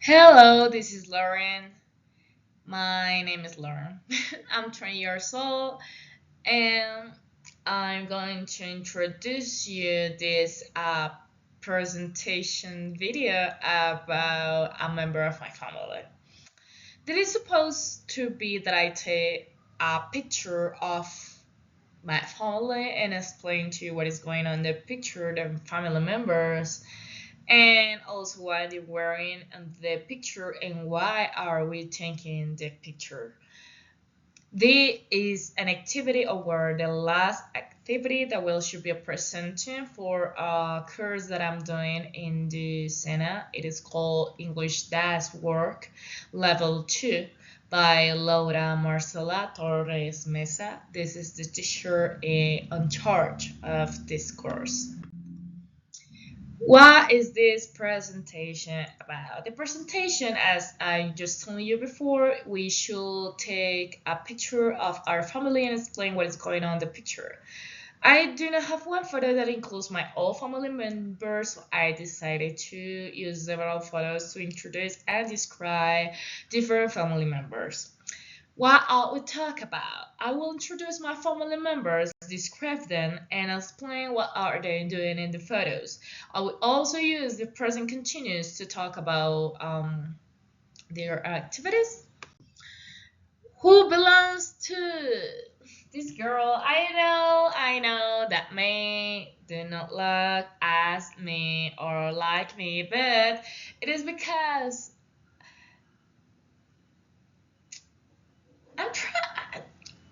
Hello, this is Lauren. My name is Lauren. I'm 20 years old and I'm going to introduce you this presentation video about a member of my family. This is supposed to be that I take a picture of my family and explain to you what is going on in the picture, the family members, and also what they're wearing in the picture and why are we taking the picture. This is an activity over the last activity that will should be presenting for a course that I'm doing in the Sena. It is called English Desk Work Level 2 by Laura Marcela Torres Mesa. This is the teacher in charge of this course. What is this presentation about? The presentation, as I just told you before, we should take a picture of our family and explain what is going on in the picture. I do not have one photo that includes my all family members, so I decided to use several photos to introduce and describe different family members. What I will talk about, I will introduce my family members, describe them, and explain what are they doing in the photos. I will also use the present continuous to talk about their activities. Who belongs to this girl? I know that may do not look as me or like me, but it is because I'm trying.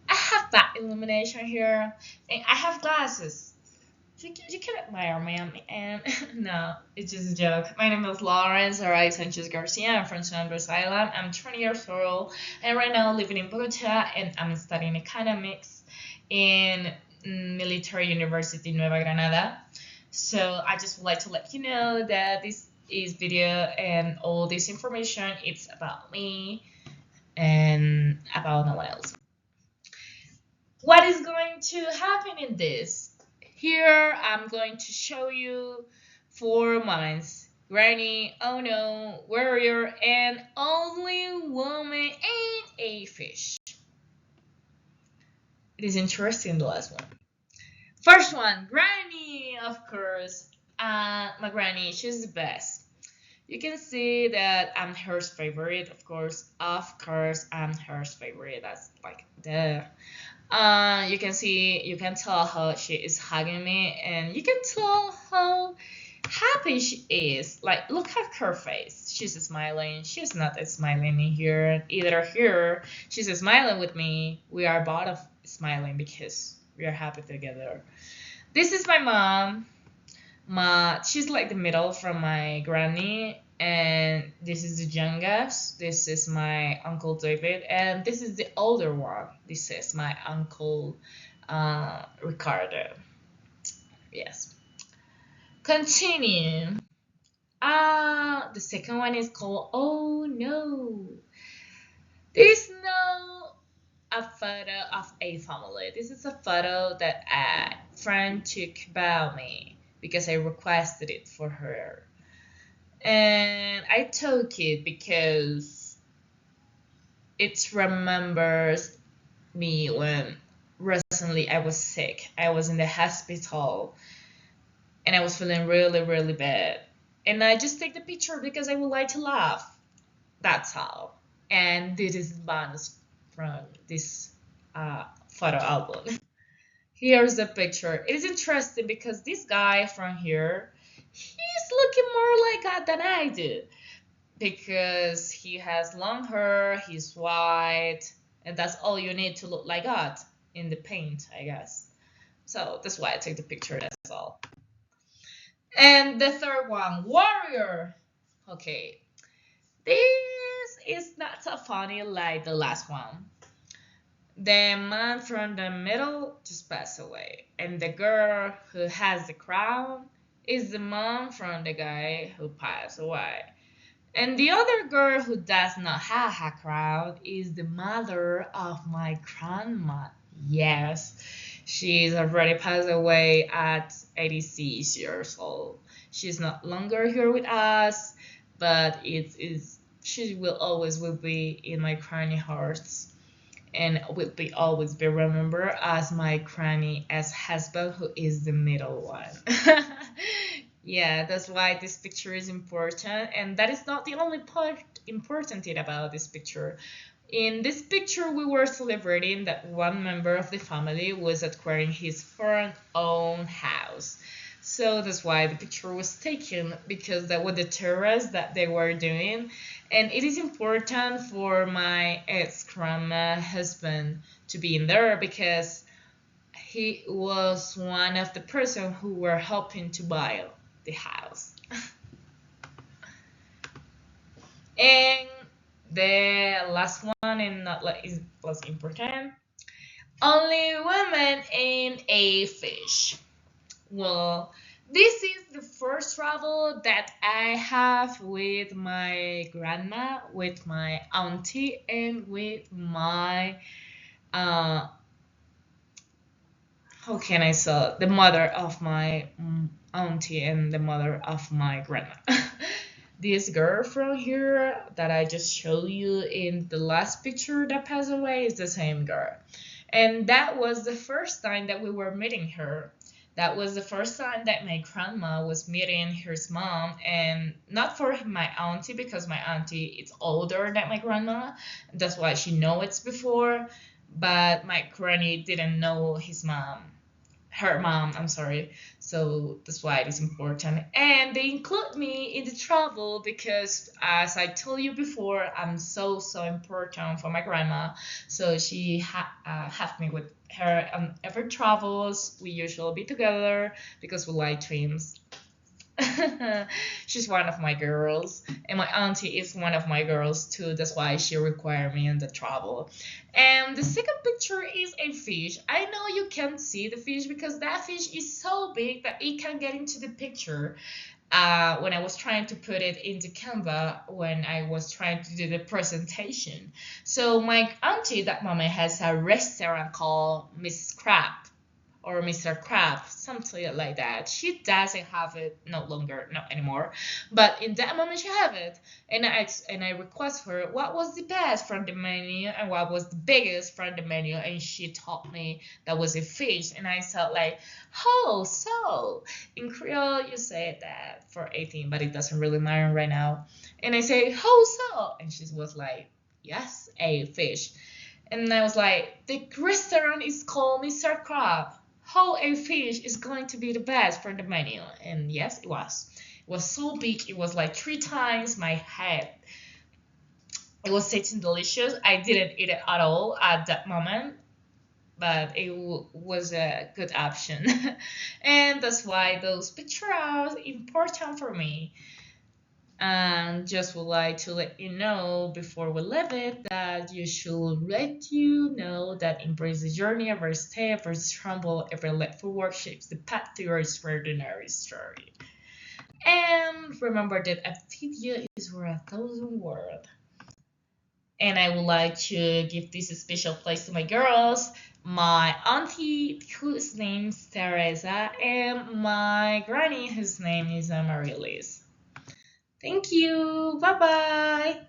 I have that illumination here, and I have glasses. You can admire me, and no, it's just a joke. My name is Lawrence Aray Sanchez Garcia. I'm from San Andres Island. I'm 20 years old, and right now living in Bogota, and I'm studying economics in Military University Nueva Granada. So I just would like to let you know that this is video and all this information it's about me and about no one else. What is going to happen in this? Here I'm going to show you 4 moments. Granny, oh no, warrior, and only woman and a fish. It is interesting, the last one. First one, Granny, of course. My Granny, she's the best. You can see that I'm her favorite, of course. Of course, I'm her favorite. That's like the. You can tell how she is hugging me, and you can tell how happy she is. Like, look at her face. She's smiling. She's not smiling in here. Either here, she's smiling with me. We are both smiling because we are happy together. This is my mom. She's like the middle from my granny, and this is the youngest. This is my uncle David, and this is the older one. This is my uncle Ricardo. Yes. Continue. The second one is called Oh No. This no a photo of a family. This is a photo that a friend took about me because I requested it for her. And I took it because it remembers me when recently I was sick. I was in the hospital and I was feeling really, really bad. And I just take the picture because I would like to laugh. That's all. And this is bonus from this photo album. Here's the picture. It is interesting because this guy from here, he's looking more like God than I do. Because he has long hair, he's white, and that's all you need to look like God in the paint, I guess. So that's why I took the picture, that's all. And the third one, warrior. Okay, this is not so funny like the last one. The man from the middle just passed away, and the girl who has the crown is the mom from the guy who passed away. And the other girl who does not have a crown is the mother of my grandma. Yes, she's already passed away at 86 years old. She's not longer here with us, but it is she will always will be in my granny hearts, and will be always be remembered as my granny as husband, who is the middle one. Yeah, that's why this picture is important, and that is not the only part important thing about this picture. In this picture, we were celebrating that one member of the family was acquiring his first own house. So that's why the picture was taken, because that was the terrace that they were doing. And it is important for my ex-grandma husband to be in there, because he was one of the person who were helping to buy the house. And the last one, and not is less important, only women in a fish. Well, this is the first travel that I have with my grandma, with my auntie, and with my how can I say, the mother of my auntie and the mother of my grandma. This girl from here that I just showed you in the last picture that passed away is the same girl. And that was the first time that we were meeting her. That was the first time that my grandma was meeting her mom, and not for my auntie, because my auntie is older than my grandma. That's why she knows it's before. But my granny didn't know her mom, I'm sorry. So that's why it is important. And they include me in the travel because, as I told you before, I'm so important for my grandma. So she have me with her on every travels. We usually be together because we like twins. She's one of my girls, and my auntie is one of my girls too. That's why she required me in the travel. And the second picture is a fish. I know you can't see the fish because that fish is so big that it can get into the picture. When I was trying to put it into Canva, when I was trying to do the presentation. So my auntie that moment has a restaurant called Miss Crab, or Mr. Crab, something like that. She doesn't have it no longer, not anymore. But in that moment, she have it, and I request her what was the best from the menu and what was the biggest from the menu, and she told me that was a fish, and I thought like, oh, so in Creole you say that for 18, but it doesn't really matter right now. And I say, oh, so, and she was like, yes, a fish. And I was like, the restaurant is called Mr. Crab. How a fish is going to be the best for the menu? And yes, it was. It was so big, it was like 3 times my head. It was tasting delicious. I didn't eat it at all at that moment, but it was a good option. And that's why those pictures are important for me. And just would like to let you know before we leave it that you should let you know that embrace the journey, every step, every stumble, every leap forward shapes the path to your extraordinary story. And remember that a video is worth 1,000 words. And I would like to give this a special place to my girls, my auntie, whose name is Teresa, and my granny, whose name is Marie-Lise. Thank you. Bye bye.